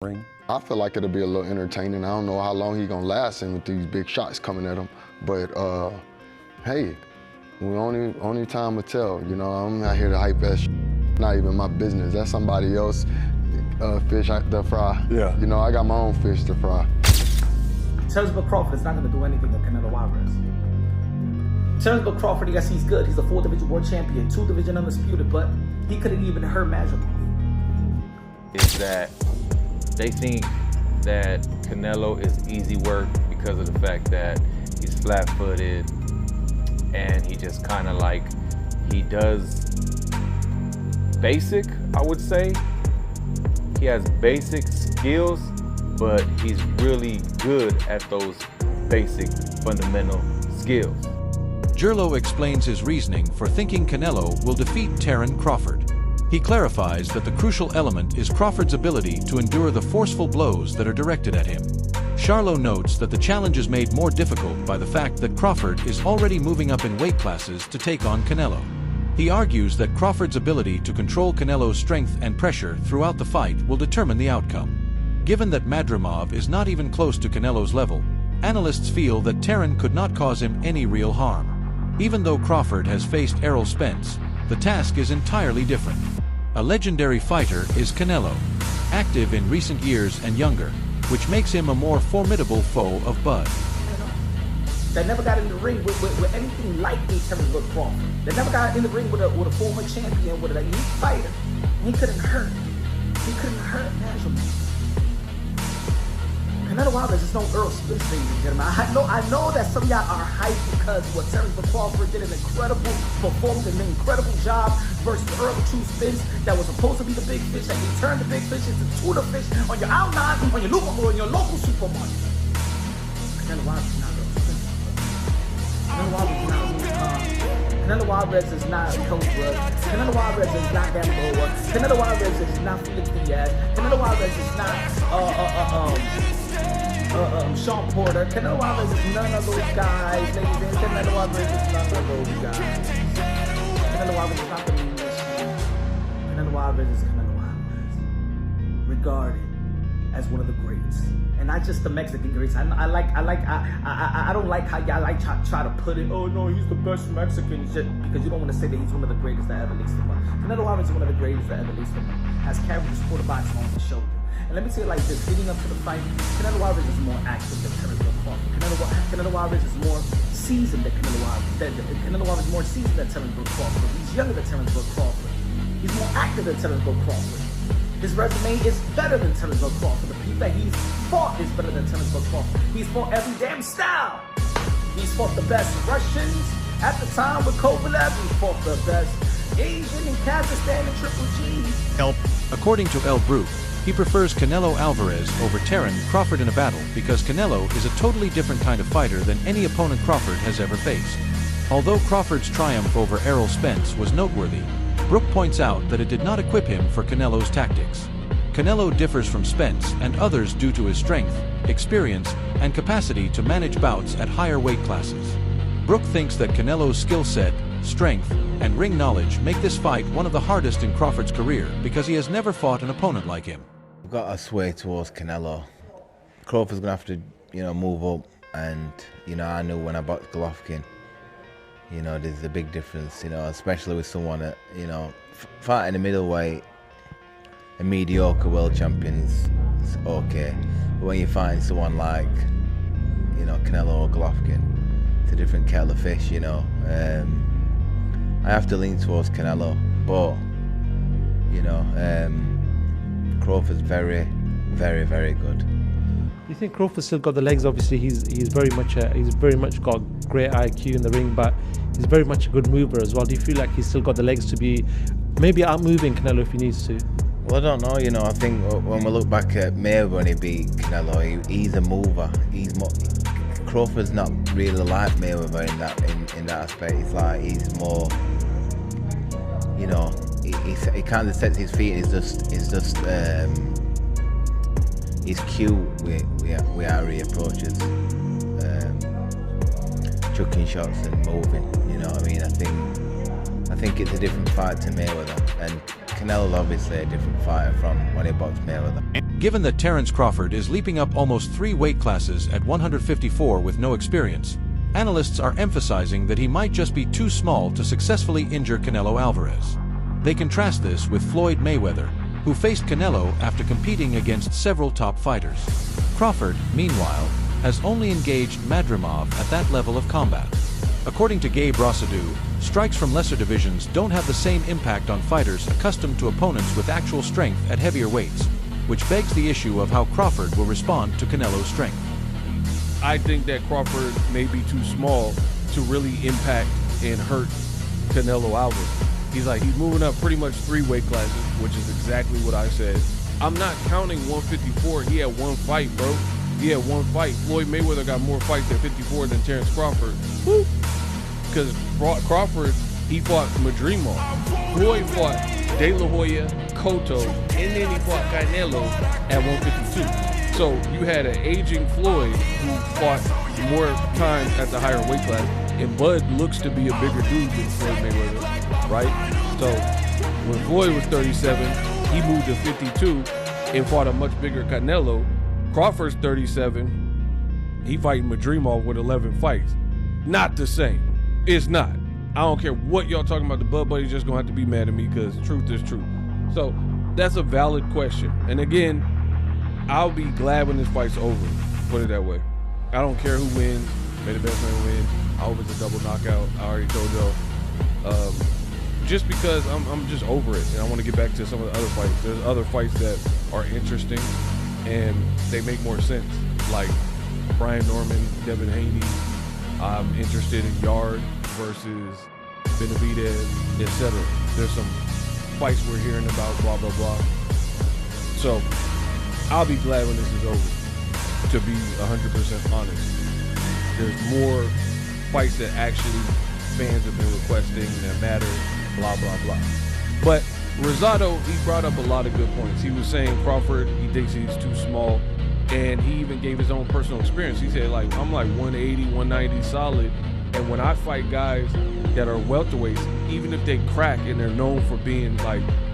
ring? I feel like it'll be a little entertaining. I don't know how long he's gonna last in with these big shots coming at him, but hey, we only time will tell. You know, I'm not here to hype that shit. Not even my business. That's somebody else fish to fry. Yeah. You know, I got my own fish to fry. Terence Crawford is not going to do anything to Canelo Alvarez. Terence Crawford, yes, he's good. He's a 4-division world champion, 2-division undisputed, but he couldn't even hurt Madrimov. Is that they think that Canelo is easy work because of the fact that he's flat-footed and he just kind of like, he does basic, I would say. He has basic skills, but he's really good at those basic fundamental skills. Charlo explains his reasoning for thinking Canelo will defeat Terence Crawford. He clarifies that the crucial element is Crawford's ability to endure the forceful blows that are directed at him. Charlo notes that the challenge is made more difficult by the fact that Crawford is already moving up in weight classes to take on Canelo. He argues that Crawford's ability to control Canelo's strength and pressure throughout the fight will determine the outcome. Given that Madrimov is not even close to Canelo's level, analysts feel that Terence could not cause him any real harm. Even though Crawford has faced Errol Spence, the task is entirely different. A legendary fighter is Canelo, active in recent years and younger, which makes him a more formidable foe of Bud. They never got in the ring with anything like Terence Crawford. They never got in the ring with a former champion, with a elite fighter. He couldn't hurt. He couldn't hurt Madrimov. Canelo Alvarez is no Earl Spence, ladies and gentlemen. I know that some of y'all are hyped because what Terence Crawford did an incredible performance, an incredible job versus Earl True Spence that was supposed to be the big fish, that he turned the big fish into tuna fish on your outline, on your local supermarket. Canelo Alvarez is not Earl Spence. Canelo Alvarez is not Coach Wood. Canelo Alvarez is not Gamboa. Canelo Alvarez is not Felix Diaz. Canelo Alvarez is not Sean Porter. Canelo Alvarez is none of those guys, ladies and gentlemen. Canelo Alvarez is none of those guys. Canelo Alvarez is not the meanest. Canelo Alvarez is Canelo Alvarez, regarded as one of the greats, and not just the Mexican greats. I don't like how y'all like try to put it. Oh no, he's the best Mexican, just because you don't want to say that he's one of the greatest that ever laced him up. Canelo Alvarez is one of the greatest that ever laced him up. Has carried the sport of boxing on his shoulder. And let me say it like this, leading up to the fight, Canelo Alvarez is more active than Terence Crawford. Canelo Alvarez is more seasoned than Canelo Alvarez. Canelo Alvarez is more seasoned than Terence Crawford. He's younger than Terence Crawford. He's more active than Terence Crawford. His resume is better than Terence Crawford. The people that he's fought is better than Terence Crawford. He's fought every damn style. He's fought the best Russians at the time with Kovalev. He fought the best Asian in Kazakhstan and Triple G. According to El Brook, he prefers Canelo Alvarez over Terence Crawford in a battle because Canelo is a totally different kind of fighter than any opponent Crawford has ever faced. Although Crawford's triumph over Errol Spence was noteworthy, Brook points out that it did not equip him for Canelo's tactics. Canelo differs from Spence and others due to his strength, experience, and capacity to manage bouts at higher weight classes. Brook thinks that Canelo's skill set, strength, and ring knowledge make this fight one of the hardest in Crawford's career because he has never fought an opponent like him. I've got to sway towards Canelo. Crawford's gonna have to, move up, and I knew when I boxed Golovkin, there's a big difference, especially with someone that, fighting a middleweight, a mediocre world champion's okay, but when you find someone like, Canelo or Golovkin, it's a different kettle of fish, I have to lean towards Canelo, but Crawford's very, very, very good. You think Crawford's still got the legs? Obviously, he's very much got great IQ in the ring, but he's very much a good mover as well. Do you feel like he's still got the legs to be maybe outmoving Canelo if he needs to? Well, I don't know. I think when we look back at Mayweather when he beat Canelo, he's a mover. Crawford's not really like Mayweather in that aspect. It's like he's more, he kind of sets his feet. He's cute with how he approaches chucking shots and moving. You know what I mean? I think it's a different fight to Mayweather, and Canelo's obviously a different fighter from when he boxed Mayweather. Given that Terence Crawford is leaping up almost 3 weight classes at 154 with no experience, analysts are emphasizing that he might just be too small to successfully injure Canelo Alvarez. They contrast this with Floyd Mayweather, who faced Canelo after competing against several top fighters. Crawford, meanwhile, has only engaged Madrimov at that level of combat. According to Gabe Rossadu, strikes from lesser divisions don't have the same impact on fighters accustomed to opponents with actual strength at heavier weights, which begs the issue of how Crawford will respond to Canelo's strength. I think that Crawford may be too small to really impact and hurt Canelo Alvarez. He's moving up pretty much 3 weight classes, which is exactly what I said. I'm not counting 154. He had 1 fight, bro. He had 1 fight. Floyd Mayweather got more fights at 54 than Terence Crawford. Woo! Because Crawford, he fought Madrimov. Floyd fought De La Hoya, Cotto, and then he fought Canelo at 152. So you had an aging Floyd who fought more times at the higher weight class, and Bud looks to be a bigger dude than Floyd Mayweather, right? So when Floyd was 37, he moved to 52 and fought a much bigger Canelo. Crawford's 37, he fighting Madrimov with 11 fights. Not the same. It's not. I don't care what y'all talking about. The Bud Buddy's just gonna have to be mad at me because truth is truth. So that's a valid question. And again, I'll be glad when this fight's over. Put it that way. I don't care who wins. May the best man win. I hope it's a double knockout. I already told y'all. Just because I'm just over it, and I want to get back to some of the other fights. There's other fights that are interesting, and they make more sense. Like Brian Norman, Devin Haney. I'm interested in Yard versus Benavidez, etc. There's some fights we're hearing about, blah, blah, blah. So I'll be glad when this is over, to be 100% honest. There's more fights that actually fans have been requesting that matter, blah, blah, blah. But Rosado, he brought up a lot of good points. He was saying Crawford, he thinks he's too small, and he even gave his own personal experience. He said, I'm 180, 190 solid, and when I fight guys that are welterweights, even if they crack and they're known for being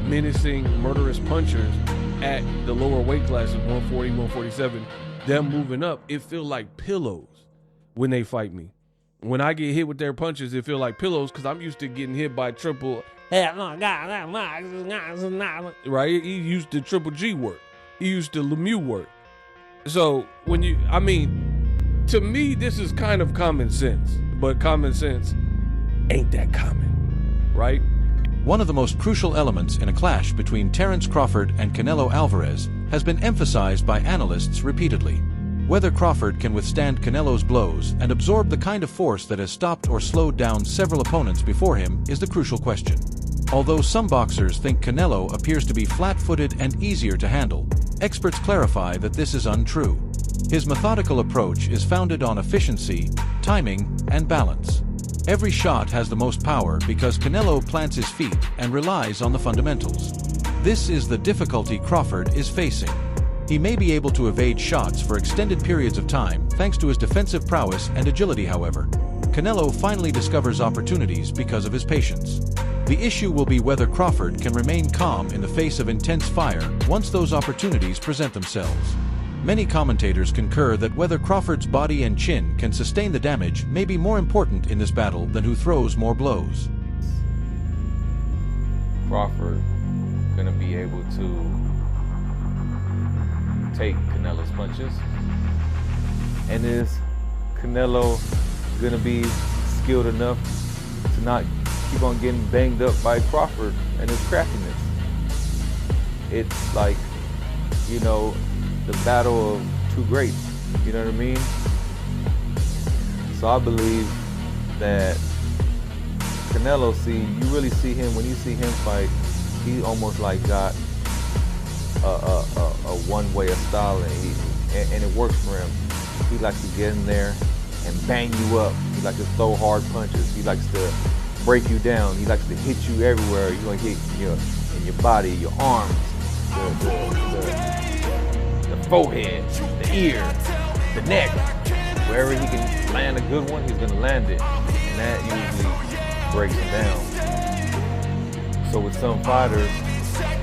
menacing, murderous punchers at the lower weight classes, 140, 147, them moving up, it feel like pillows when they fight me. When I get hit with their punches, it feel like pillows because I'm used to getting hit by triple, right? He used to Triple G work. He used to Lemieux work. So to me, this is kind of common sense, but common sense ain't that common, right? One of the most crucial elements in a clash between Terence Crawford and Canelo Alvarez has been emphasized by analysts repeatedly. Whether Crawford can withstand Canelo's blows and absorb the kind of force that has stopped or slowed down several opponents before him is the crucial question. Although some boxers think Canelo appears to be flat-footed and easier to handle, experts clarify that this is untrue. His methodical approach is founded on efficiency, timing, and balance. Every shot has the most power because Canelo plants his feet and relies on the fundamentals. This is the difficulty Crawford is facing. He may be able to evade shots for extended periods of time thanks to his defensive prowess and agility, however. Canelo finally discovers opportunities because of his patience. The issue will be whether Crawford can remain calm in the face of intense fire once those opportunities present themselves. Many commentators concur that whether Crawford's body and chin can sustain the damage may be more important in this battle than who throws more blows. Crawford gonna be able to take Canelo's punches, and is Canelo gonna be skilled enough to not keep on getting banged up by Crawford and his craftiness? It's like, the battle of two greats, you know what I mean? So I believe that Canelo, you really see him, when you see him fight, he almost got a one-way of style, and it works for him. He likes to get in there and bang you up. He likes to throw hard punches. He likes to break you down. He likes to hit you everywhere. He's gonna hit in your body, your arms, the forehead, the ear, the neck. Wherever he can land a good one, he's gonna land it, and that usually breaks him down. So with some fighters,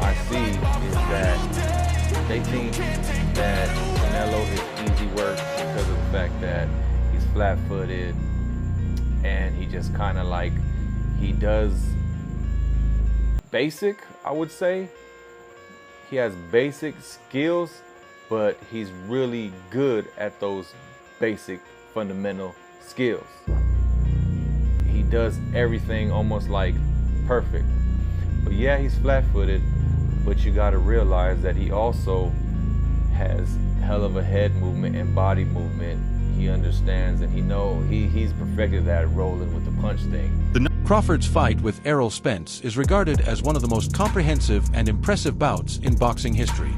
I see is that they think that Canelo is easy work because of the fact that he's flat-footed and he just kind of like, he does basic, I would say. He has basic skills, but he's really good at those basic fundamental skills. He does everything almost like perfect. But yeah, he's flat-footed, but you got to realize that he also has hell of a head movement and body movement. He understands and he's perfected that rolling with the punch thing. Crawford's fight with Errol Spence is regarded as one of the most comprehensive and impressive bouts in boxing history.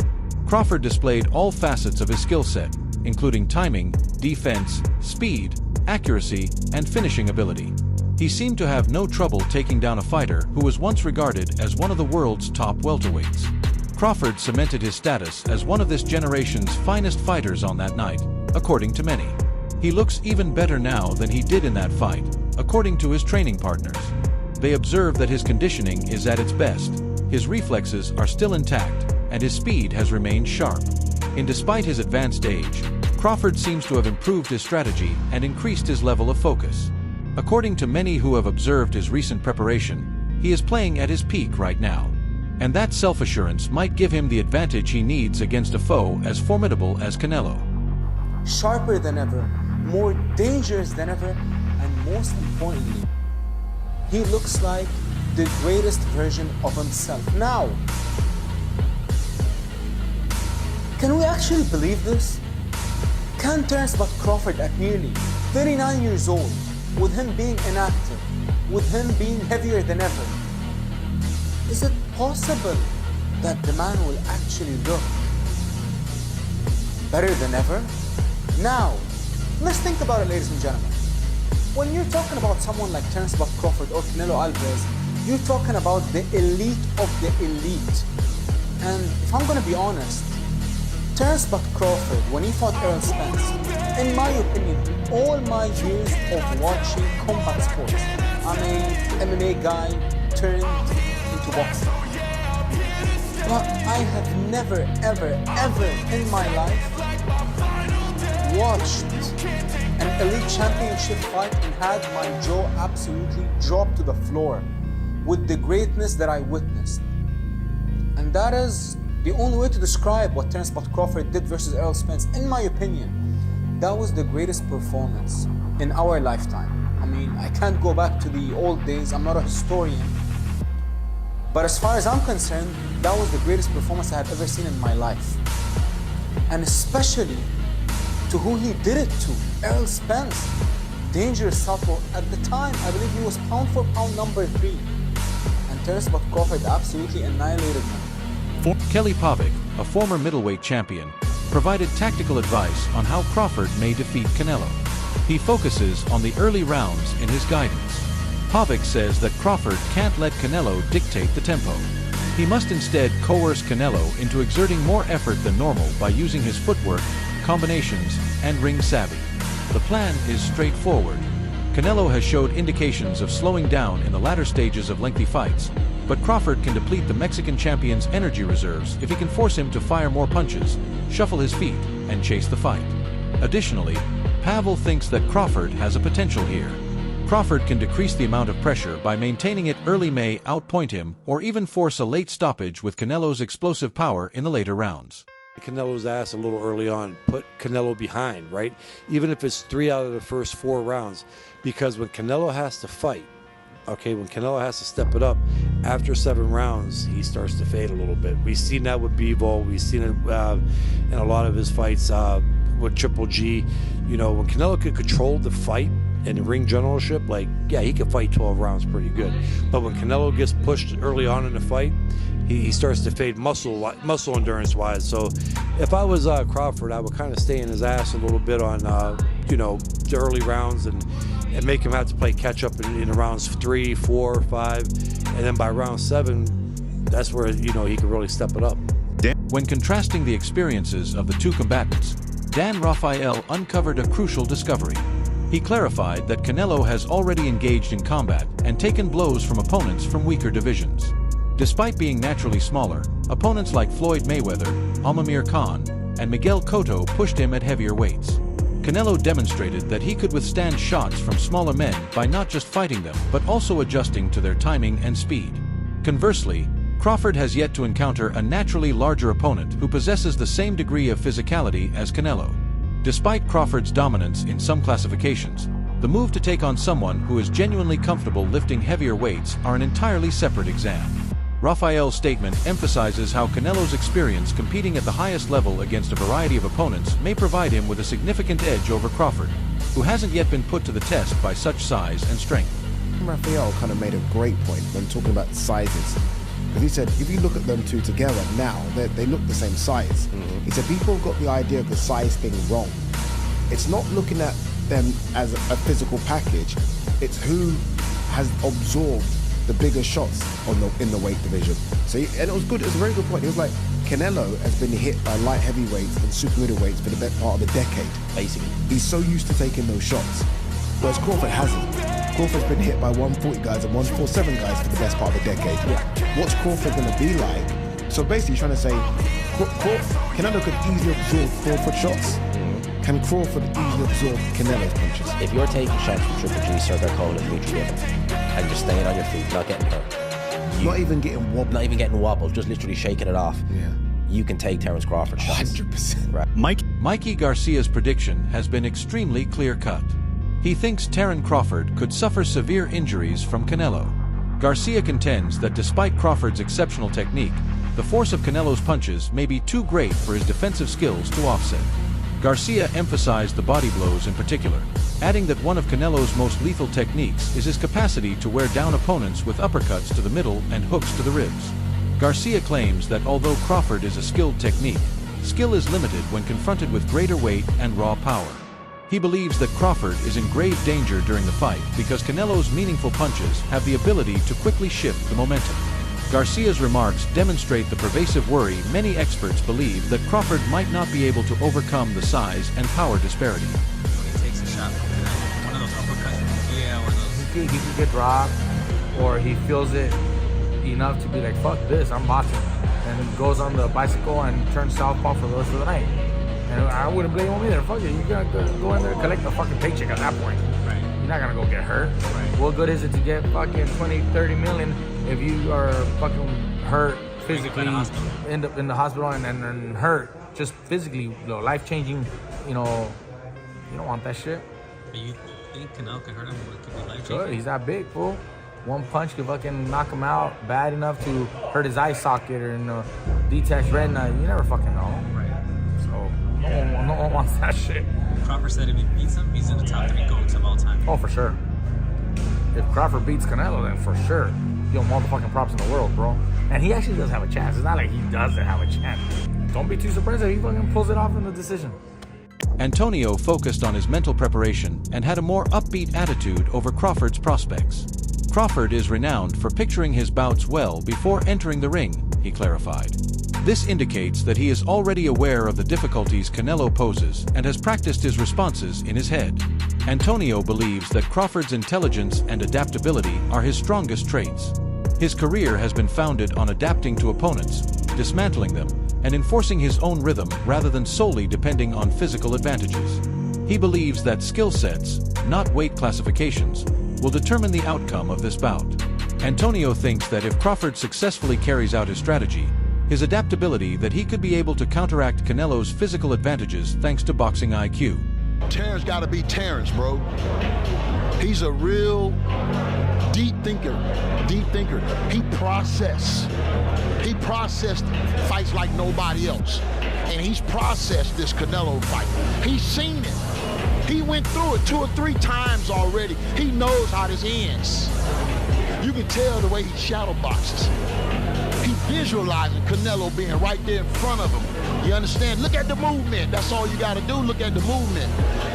Crawford displayed all facets of his skill set, including timing, defense, speed, accuracy, and finishing ability. He seemed to have no trouble taking down a fighter who was once regarded as one of the world's top welterweights. Crawford cemented his status as one of this generation's finest fighters on that night, according to many. He looks even better now than he did in that fight, according to his training partners. They observe that his conditioning is at its best, his reflexes are still intact, and his speed has remained sharp. And despite his advanced age, Crawford seems to have improved his strategy and increased his level of focus. According to many who have observed his recent preparation, he is playing at his peak right now. And that self-assurance might give him the advantage he needs against a foe as formidable as Canelo. Sharper than ever, more dangerous than ever, and most importantly, he looks like the greatest version of himself. Now, can we actually believe this? Can Terence Crawford at nearly 39 years old, with him being inactive, with him being heavier than ever, is it possible that the man will actually look better than ever? Now, let's think about it, ladies and gentlemen. When you're talking about someone like Terence Crawford or Canelo Alvarez, you're talking about the elite of the elite. And if I'm gonna be honest, Terence Crawford, when he fought Errol Spence, in my opinion, in all my years of watching combat sports, I'm an MMA guy turned into boxing. But I have never, ever in my life watched an elite championship fight and had my jaw absolutely drop to the floor with the greatness that I witnessed. And that is the only way to describe what Terence Crawford did versus Errol Spence. In my opinion, that was the greatest performance in our lifetime. I mean, I can't go back to the old days, I'm not a historian. But as far as I'm concerned, that was the greatest performance I have ever seen in my life. And especially to who he did it to, Errol Spence. Dangerous southpaw. At the time, I believe he was pound for pound number 3. And Terence Crawford absolutely annihilated him. Kelly Pavic, a former middleweight champion, provided tactical advice on how Crawford may defeat Canelo. He focuses on the early rounds in his guidance. Pavic says that Crawford can't let Canelo dictate the tempo. He must instead coerce Canelo into exerting more effort than normal by using his footwork, combinations, and ring savvy. The plan is straightforward. Canelo has showed indications of slowing down in the latter stages of lengthy fights, but Crawford can deplete the Mexican champion's energy reserves if he can force him to fire more punches, shuffle his feet, and chase the fight. Additionally, Pavel thinks that Crawford has a potential here. Crawford can decrease the amount of pressure by maintaining it early, may outpoint him, or even force a late stoppage with Canelo's explosive power in the later rounds. Canelo's ass a little early on, put Canelo behind, right? Even if it's 3 out of the first 4 rounds, because when Canelo has to fight, okay, when Canelo has to step it up, after 7 rounds, he starts to fade a little bit. We've seen that with Bivol, we've seen it in a lot of his fights with Triple G. You know, when Canelo could control the fight and the ring generalship, like, yeah, he could fight 12 rounds pretty good. But when Canelo gets pushed early on in the fight, he starts to fade muscle endurance wise. So if I was Crawford, I would kind of stay in his ass a little bit on you know, the early rounds and make him have to play catch up in rounds 3, 4, 5, and then by round 7, that's where, you know, he could really step it up. When contrasting the experiences of the two combatants, Dan Rafael uncovered a crucial discovery. He clarified that Canelo has already engaged in combat and taken blows from opponents from weaker divisions. Despite being naturally smaller, opponents like Floyd Mayweather, Amir Khan, and Miguel Cotto pushed him at heavier weights. Canelo demonstrated that he could withstand shots from smaller men by not just fighting them, but also adjusting to their timing and speed. Conversely, Crawford has yet to encounter a naturally larger opponent who possesses the same degree of physicality as Canelo. Despite Crawford's dominance in some classifications, the move to take on someone who is genuinely comfortable lifting heavier weights are an entirely separate exam. Rafael's statement emphasizes how Canelo's experience competing at the highest level against a variety of opponents may provide him with a significant edge over Crawford, who hasn't yet been put to the test by such size and strength. Rafael kind of made a great point when talking about sizes. Because he said, if you look at them two together now, they look the same size. He said, people have got the idea of the size thing wrong. It's not looking at them as a physical package, it's who has absorbed the bigger shots in the weight division. So and it was good, it was a very good point. He was like, Canelo has been hit by light heavyweights and super middleweights for the best part of a decade. Basically. He's so used to taking those shots. Whereas Crawford hasn't. Crawford's been hit by 140 guys and 147 guys for the best part of a decade. What's Crawford going to be like? So basically, trying to say, Canelo could easily absorb Crawford shots. Can Crawford easily absorb Canelo's punches? If you're taking shots from Triple G, Circle Cole, and Dimitri Evans, and just staying on your feet, not getting hurt, not even getting wobbled. Not even getting wobbled, just literally shaking it off. You can take Terence Crawford shots. 100%. Right. Mikey Garcia's prediction has been extremely clear-cut. He thinks Terence Crawford could suffer severe injuries from Canelo. Garcia contends that despite Crawford's exceptional technique, the force of Canelo's punches may be too great for his defensive skills to offset. Garcia emphasized the body blows in particular, adding that one of Canelo's most lethal techniques is his capacity to wear down opponents with uppercuts to the middle and hooks to the ribs. Garcia claims that although Crawford is a skilled technique, skill is limited when confronted with greater weight and raw power. He believes that Crawford is in grave danger during the fight because Canelo's meaningful punches have the ability to quickly shift the momentum. Garcia's remarks demonstrate the pervasive worry many experts believe that Crawford might not be able to overcome the size and power disparity. When he takes a shot from Canelo, one of those uppercuts, or those... He could get dropped, or he feels it enough to be like, fuck this, I'm boxing. And he goes on the bicycle and turns southpaw for the rest of the night. And I wouldn't blame him either. Fuck it, you're gonna go in there and collect the fucking paycheck at that point. Right. You're not gonna go get hurt. Right. What good is it to get fucking 20, 30 million if you are fucking hurt physically, end up in the hospital and hurt just physically, life-changing, you don't want that shit. But you think Canelo could hurt him? It could be life-changing? Good, he's that big, fool. One punch could fucking knock him out bad enough to hurt his eye socket or detached retina. You never fucking know. Right. So no one wants that shit. Crawford said if he beats him, he's in the top 3 GOATs of all time. Oh, for sure. If Crawford beats Canelo, then for sure. Give him all the fucking props in the world, bro. And he actually does have a chance. It's not like he doesn't have a chance. Don't be too surprised if he fucking pulls it off in the decision. Antonio focused on his mental preparation and had a more upbeat attitude over Crawford's prospects. Crawford is renowned for picturing his bouts well before entering the ring, he clarified. This indicates that he is already aware of the difficulties Canelo poses and has practiced his responses in his head. Antonio believes that Crawford's intelligence and adaptability are his strongest traits. His career has been founded on adapting to opponents, dismantling them, and enforcing his own rhythm rather than solely depending on physical advantages. He believes that skill sets, not weight classifications, will determine the outcome of this bout. Antonio thinks that if Crawford successfully carries out his strategy, his adaptability that he could be able to counteract Canelo's physical advantages thanks to boxing IQ. Terence gotta be Terence, bro. He's a real deep thinker. He processed fights like nobody else. And he's processed this Canelo fight. He's seen it. He went through it 2 or 3 times already. He knows how this ends. You can tell the way he shadow boxes. He visualizing Canelo being right there in front of him. You understand? Look at the movement. That's all you got to do. Look at the movement.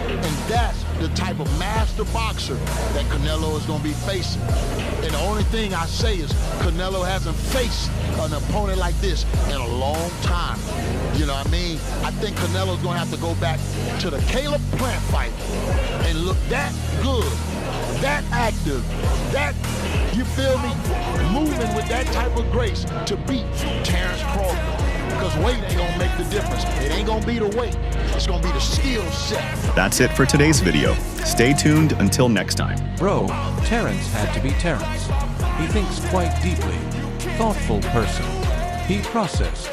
And that's the type of master boxer that Canelo is going to be facing. And the only thing I say is Canelo hasn't faced an opponent like this in a long time. You know what I mean? I think Canelo's going to have to go back to the Caleb Plant fight and look that good, that active, that, you feel me, moving with that type of grace to beat Terence Crawford. Because weight ain't gonna make the difference. It ain't gonna be the weight. It's gonna be the skill set. That's it for today's video. Stay tuned until next time. Bro, Terence had to be Terence. He thinks quite deeply. Thoughtful person. He processed.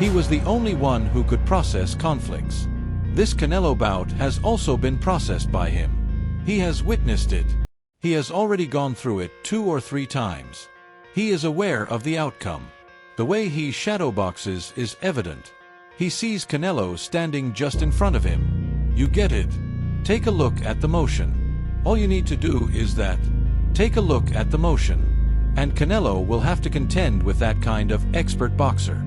He was the only one who could process conflicts. This Canelo bout has also been processed by him. He has witnessed it. He has already gone through it 2 or 3 times. He is aware of the outcome. The way he shadowboxes is evident. He sees Canelo standing just in front of him. You get it. Take a look at the motion. All you need to do is that. Take a look at the motion. And Canelo will have to contend with that kind of expert boxer.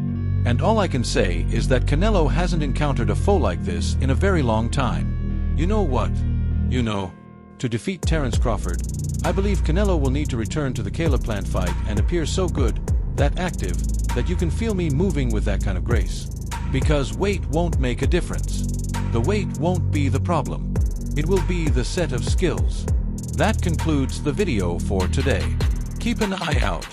And all I can say is that Canelo hasn't encountered a foe like this in a very long time. You know what? You know, to defeat Terence Crawford, I believe Canelo will need to return to the Caleb Plant fight and appear so good, that active, that you can feel me moving with that kind of grace. Because weight won't make a difference. The weight won't be the problem. It will be the set of skills. That concludes the video for today. Keep an eye out.